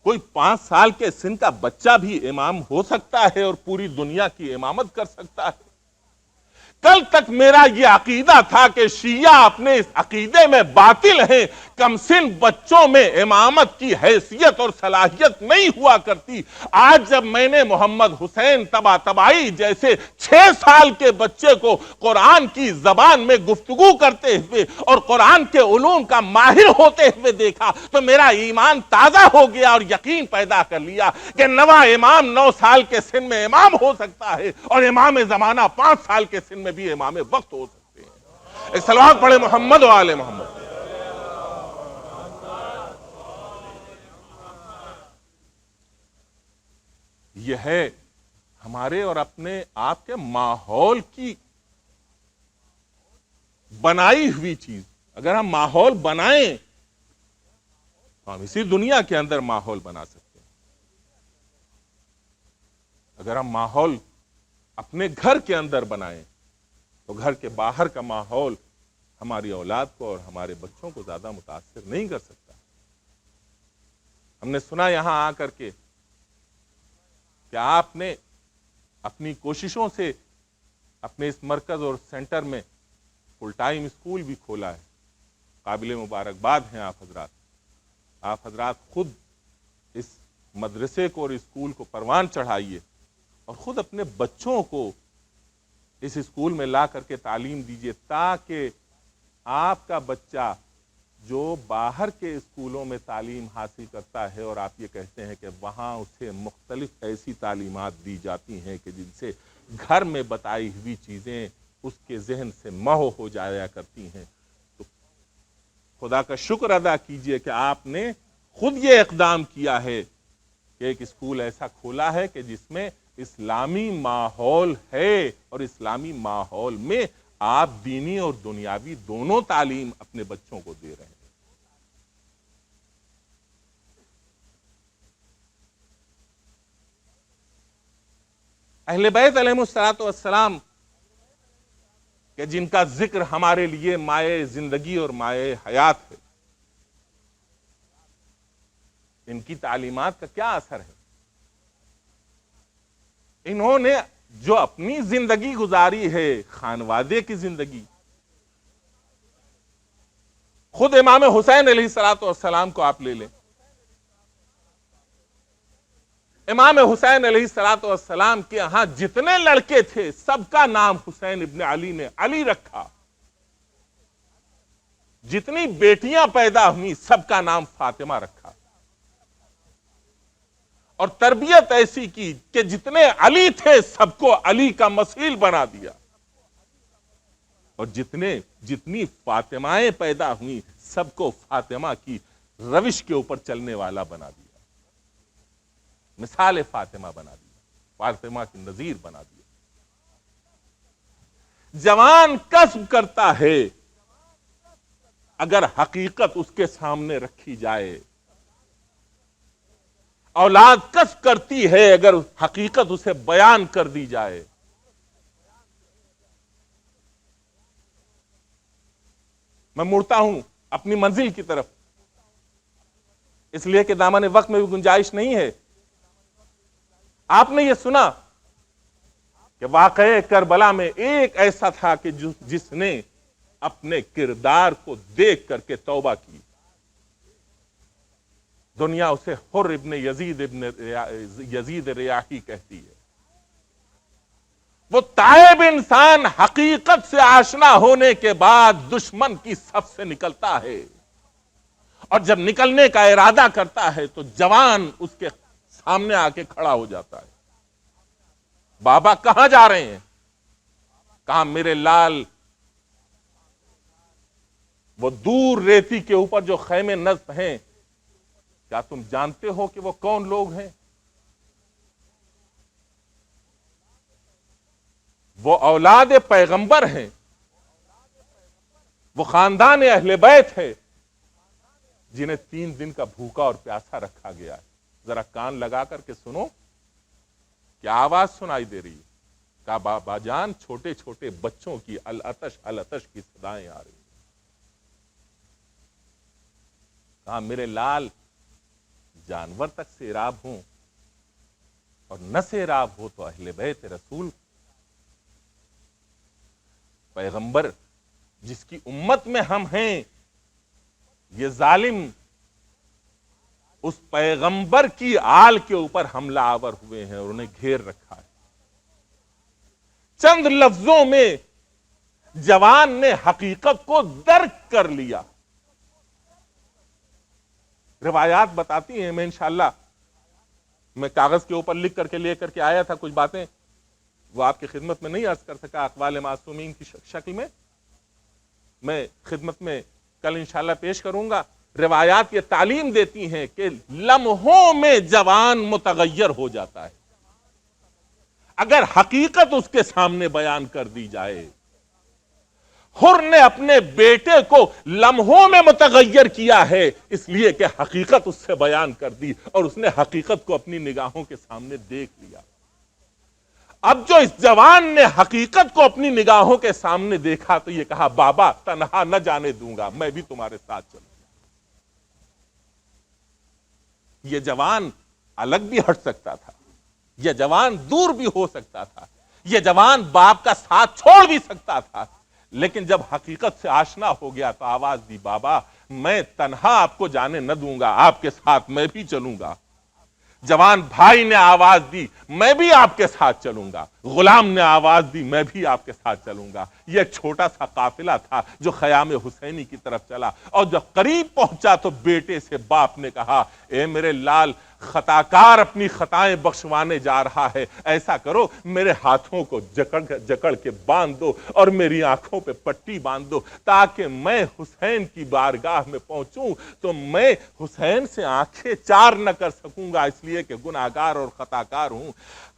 کوئی 5 سال کے سن کا بچہ بھی امام ہو سکتا ہے اور پوری دنیا کی امامت کر سکتا ہے؟ کل تک میرا یہ عقیدہ تھا کہ شیعہ اپنے اس عقیدے میں باطل ہیں، کم سن بچوں میں امامت کی حیثیت اور صلاحیت نہیں ہوا کرتی۔ آج جب میں نے محمد حسین طباطبائی جیسے 6 سال کے بچے کو قرآن کی زبان میں گفتگو کرتے ہوئے اور قرآن کے علوم کا ماہر ہوتے ہوئے دیکھا تو میرا ایمان تازہ ہو گیا اور یقین پیدا کر لیا کہ نواں امام 9 سال کے سن میں امام ہو سکتا ہے اور امام زمانہ 5 سال کے سن میں بھی امام وقت ہو سکتے ہیں۔ ایک صلوات پڑھے محمد و آل محمد۔ یہ ہے ہمارے اور اپنے آپ کے ماحول کی بنائی ہوئی چیز۔ اگر ہم ماحول بنائیں تو ہم اسی دنیا کے اندر ماحول بنا سکتے ہیں۔ اگر ہم ماحول اپنے گھر کے اندر بنائیں تو گھر کے باہر کا ماحول ہماری اولاد کو اور ہمارے بچوں کو زیادہ متاثر نہیں کر سکتا۔ ہم نے سنا یہاں آ کر کے کہ آپ نے اپنی کوششوں سے اپنے اس مرکز اور سینٹر میں فل ٹائم اسکول بھی کھولا ہے۔ قابل مبارکباد ہیں آپ حضرات۔ آپ حضرات خود اس مدرسے کو اور اسکول کو پروان چڑھائیے اور خود اپنے بچوں کو اس اسکول میں لا کر کے تعلیم دیجیے، تاکہ آپ کا بچہ جو باہر کے اسکولوں میں تعلیم حاصل کرتا ہے اور آپ یہ کہتے ہیں کہ وہاں اسے مختلف ایسی تعلیمات دی جاتی ہیں کہ جن سے گھر میں بتائی ہوئی چیزیں اس کے ذہن سے محو ہو جایا کرتی ہیں، تو خدا کا شکر ادا کیجئے کہ آپ نے خود یہ اقدام کیا ہے کہ ایک اسکول ایسا کھولا ہے کہ جس میں اسلامی ماحول ہے اور اسلامی ماحول میں آپ دینی اور دنیاوی دونوں تعلیم اپنے بچوں کو دے رہے ہیں۔ اہل بیت علیہ الصلوۃ والسلام کہ جن کا ذکر ہمارے لیے مائے زندگی اور مائے حیات ہے، ان کی تعلیمات کا کیا اثر ہے؟ انہوں نے جو اپنی زندگی گزاری ہے، خانوادے کی زندگی، خود امام حسین علیہ الصلوۃ والسلام کو آپ لے لیں۔ امام حسین علیہ الصلوۃ والسلام کے ہاں جتنے لڑکے تھے سب کا نام حسین ابن علی نے علی رکھا، جتنی بیٹیاں پیدا ہوئی سب کا نام فاطمہ رکھا، اور تربیت ایسی کی کہ جتنے علی تھے سب کو علی کا مسیل بنا دیا، اور جتنی فاطمائیں پیدا ہوئی سب کو فاطمہ کی روش کے اوپر چلنے والا بنا دیا، مثال فاطمہ بنا دیا، فاطمہ کی نظیر بنا دیا۔ جوان کسب کرتا ہے اگر حقیقت اس کے سامنے رکھی جائے، اولاد کسب کرتی ہے اگر حقیقت اسے بیان کر دی جائے۔ میں مڑتا ہوں اپنی منزل کی طرف، اس لیے کہ دامن وقت میں بھی گنجائش نہیں ہے۔ آپ نے یہ سنا کہ واقعہ کربلا میں ایک ایسا تھا کہ جس نے اپنے کردار کو دیکھ کر کے توبہ کی، دنیا اسے حر ابن یزید ریاحی کہتی ہے۔ وہ تائب انسان حقیقت سے آشنا ہونے کے بعد دشمن کی صف سے نکلتا ہے، اور جب نکلنے کا ارادہ کرتا ہے تو جوان اس کے سامنے آ کے کھڑا ہو جاتا ہے۔ بابا کہاں جا رہے ہیں؟ کہا میرے لال، وہ دور ریتی کے اوپر جو خیمے نصب ہیں، کیا تم جانتے ہو کہ وہ کون لوگ ہیں؟ وہ اولاد پیغمبر ہیں، وہ خاندان اہل بیت ہے، جنہیں 3 دن کا بھوکا اور پیاسا رکھا گیا ہے۔ ذرا کان لگا کر کے سنو، کیا آواز سنائی دے رہی ہے؟ کہا بابا جان، چھوٹے چھوٹے بچوں کی العطش العطش کی صدائیں آ رہی ہیں۔ کہا میرے لال، جانور تک سیراب ہوں اور نہ سیراب ہو تو اہل بیت رسول، پیغمبر جس کی امت میں ہم ہیں، یہ ظالم اس پیغمبر کی آل کے اوپر حملہ آور ہوئے ہیں اور انہیں گھیر رکھا ہے۔ چند لفظوں میں جوان نے حقیقت کو درک کر لیا۔ روایات بتاتی ہیں، میں انشاءاللہ میں کاغذ کے اوپر لکھ کر کے لے کر کے آیا تھا کچھ باتیں، وہ آپ کی خدمت میں نہیں عرض کر سکا اقوال معصومین کی شکل میں خدمت میں کل انشاءاللہ پیش کروں گا۔ روایات یہ تعلیم دیتی ہیں کہ لمحوں میں جوان متغیر ہو جاتا ہے اگر حقیقت اس کے سامنے بیان کر دی جائے۔ حر نے اپنے بیٹے کو لمحوں میں متغیر کیا ہے، اس لیے کہ حقیقت اس سے بیان کر دی اور اس نے حقیقت کو اپنی نگاہوں کے سامنے دیکھ لیا۔ اب جو اس جوان نے حقیقت کو اپنی نگاہوں کے سامنے دیکھا تو یہ کہا بابا تنہا نہ جانے دوں گا، میں بھی تمہارے ساتھ چلوں گا۔ یہ جوان الگ بھی ہٹ سکتا تھا، یہ جوان دور بھی ہو سکتا تھا، یہ جوان باپ کا ساتھ چھوڑ بھی سکتا تھا، لیکن جب حقیقت سے آشنا ہو گیا تو آواز دی بابا میں تنہا آپ کو جانے نہ دوں گا، آپ کے ساتھ میں بھی چلوں گا۔ جوان بھائی نے آواز دی میں بھی آپ کے ساتھ چلوں گا، غلام نے آواز دی میں بھی آپ کے ساتھ چلوں گا۔ یہ ایک چھوٹا سا قافلہ تھا جو خیام حسینی کی طرف چلا، اور جب قریب پہنچا تو بیٹے سے باپ نے کہا اے میرے لال، خطاکار اپنی خطائیں بخشوانے جا رہا ہے، ایسا کرو میرے ہاتھوں کو جکڑ کے باندھ دو اور میری آنکھوں پہ پٹی باندھ دو، تاکہ میں حسین کی بارگاہ میں پہنچوں تو میں حسین سے آنکھیں چار نہ کر سکوں گا، اس لیے کہ گناہگار اور خطاکار ہوں۔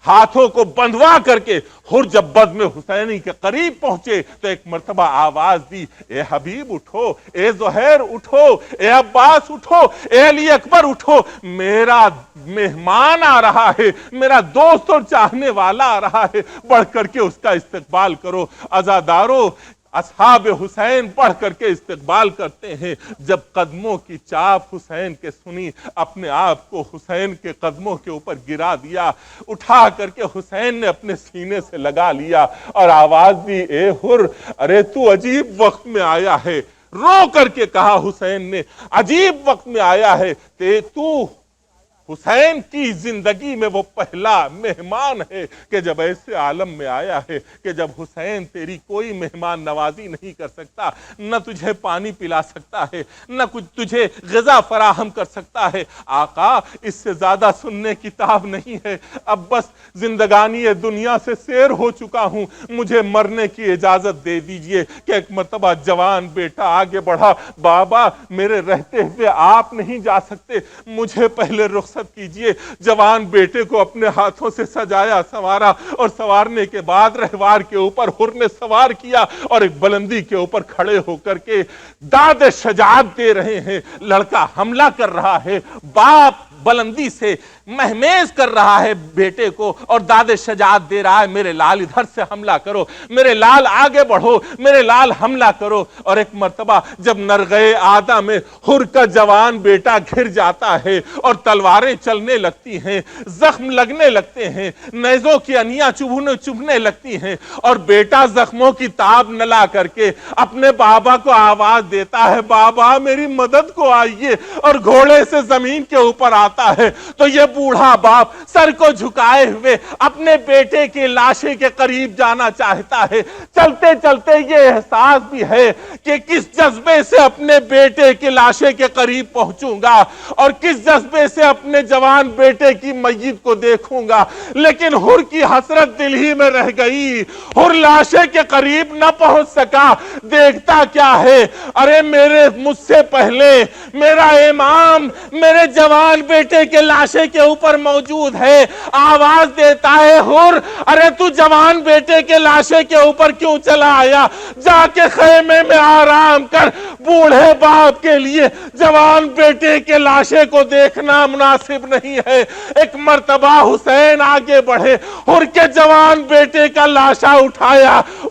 ہاتھوں کو بندھوا کر کے حر جب بزم حسینی کے قریب پہنچے تو ایک مرتبہ آواز دی اے حبیب اٹھو، اے زہیر اٹھو، اے عباس اٹھو، اے علی اکبر اٹھو، میرا مہمان آ رہا ہے، میرا دوست اور چاہنے والا آ رہا ہے، بڑھ کر کے اس کا استقبال کرو۔ عزادارو، اصحاب حسین بڑھ کر کے استقبال کرتے ہیں۔ جب قدموں کی چاپ حسین کے سنی، اپنے آپ کو حسین کے قدموں کے اوپر گرا دیا، اٹھا کر کے حسین نے اپنے سینے سے لگا لیا اور آواز دی اے حر، ارے تو عجیب وقت میں آیا ہے۔ رو کر کے کہا حسین نے عجیب وقت میں آیا ہے، تو حسین کی زندگی میں وہ پہلا مہمان ہے کہ جب ایسے عالم میں آیا ہے کہ جب حسین تیری کوئی مہمان نوازی نہیں کر سکتا، نہ تجھے پانی پلا سکتا ہے، نہ کچھ تجھے غذا فراہم کر سکتا ہے۔ آقا اس سے زیادہ سننے کی تاب نہیں ہے، اب بس زندگانی دنیا سے سیر ہو چکا ہوں، مجھے مرنے کی اجازت دے دیجئے۔ کہ ایک مرتبہ جوان بیٹا آگے بڑھا، بابا میرے رہتے ہوئے آپ نہیں جا سکتے، مجھے پہلے رخصت کیجئے۔ جوان بیٹے کو اپنے ہاتھوں سے سجایا سوارا، اور سوارنے کے بعد رہوار کے اوپر حر نے سوار کیا اور ایک بلندی کے اوپر کھڑے ہو کر کے داد شجاعت دے رہے ہیں۔ لڑکا حملہ کر رہا ہے، باپ بلندی سے مہمیز کر رہا ہے بیٹے کو اور داد شجاعت دے رہا ہے، میرے لال ادھر سے حملہ کرو، میرے لال آگے بڑھو، میرے لال حملہ کرو۔ اور ایک مرتبہ جب نرغے آدھا میں حر کا جوان بیٹا گھر جاتا ہے اور تلواریں چلنے لگتی ہیں، زخم لگنے لگتے ہیں، نیزوں کی انیاں چبھنے لگتی ہیں، اور بیٹا زخموں کی تاب نہ لا کر کے اپنے بابا کو آواز دیتا ہے، بابا میری مدد کو آئیے، اور گھوڑے سے زمین کے اوپر آتا ہے تو یہ بوڑھا باپ سر کو جھکائے ہوئے اپنے بیٹے کی لاشے کے قریب جانا چاہتا ہے۔ چلتے چلتے یہ احساس بھی ہے کہ کس جذبے سے اپنے بیٹے کی لاشے کے قریب پہنچوں گا اور کس جذبے سے اپنے جوان بیٹے کی میت کو دیکھوں گا، لیکن حر کی حسرت دل ہی میں رہ گئی۔ حر لاشے کے قریب نہ پہنچ سکا۔ دیکھتا کیا ہے، ارے مجھ سے پہلے میرا امام میرے جوان بیٹے کے لاشے کے اوپر موجود ہے۔ آواز دیتا ہے، حر ارے تو جوان بیٹے کے لاشے کے اوپر کیوں چلا آیا؟ جا کے خیمے میں آرام کر۔ بوڑھے باپ کے لیے جوان بیٹے کے لاشے کو دیکھنا مناسب نہیں ہے۔ ایک مرتبہ حسین آگے بڑھے، حر کے جوان بیٹے کا لاشا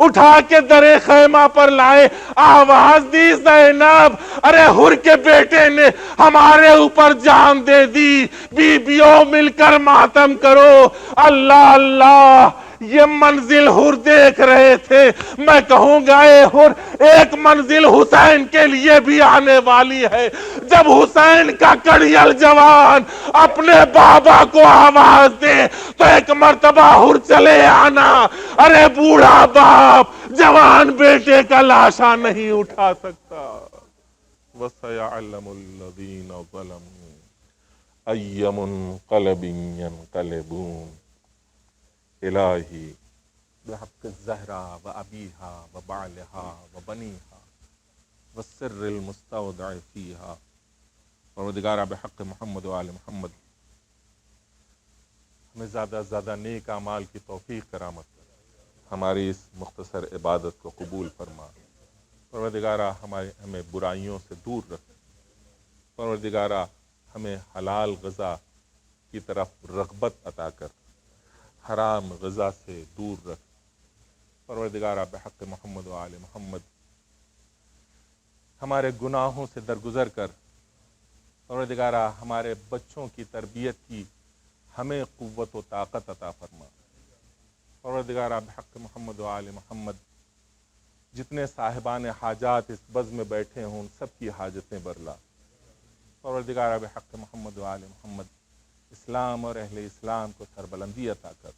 اٹھا کے درے خیمہ پر لائے، آواز دی، زینب ارے حر کے بیٹے نے ہمارے اوپر جان دے دی، بیویوں مل کر ماتم کرو۔ اللہ اللہ، یہ منزل حر دیکھ رہے تھے۔ میں کہوں گا اے حر، ایک منزل حسین کے لیے بھی آنے والی ہے۔ جب حسین کا کڑیل جوان اپنے بابا کو آواز دے تو ایک مرتبہ حر چلے آنا۔ ارے بوڑھا باپ جوان بیٹے کا لاشا نہیں اٹھا سکتا۔ وَسَيَعْلَمُ الَّذِينَ ظَلَمُوا أَيَّ مُنقَلَبٍ يَنقَلِبُونَ۔ الہی بحق الزہرا وابیہا وبعلہا وبنیہا والسر المستودع فیہا، پروردگارہ بحق محمد و آل محمد ہمیں زیادہ سے زیادہ نیک اعمال کی توفیق کرامت کر، ہماری اس مختصر عبادت کو قبول فرما۔ پروردگارہ ہمیں برائیوں سے دور رکھ، پروردگارہ ہمیں حلال غذا کی طرف رغبت عطا کر، حرام غذا سے دور رکھ۔ پروردگارہ بحق محمد و آل محمد ہمارے گناہوں سے درگزر کر، پروردگارہ ہمارے بچوں کی تربیت کی ہمیں قوت و طاقت عطا فرما۔ پروردگارہ بحق محمد و آل محمد جتنے صاحبان حاجات اس بز میں بیٹھے ہوں ان سب کی حاجتیں برلا۔ پروردگارہ بحق محمد و آل محمد اسلام اور اہل اسلام کو سربلندی عطا کر۔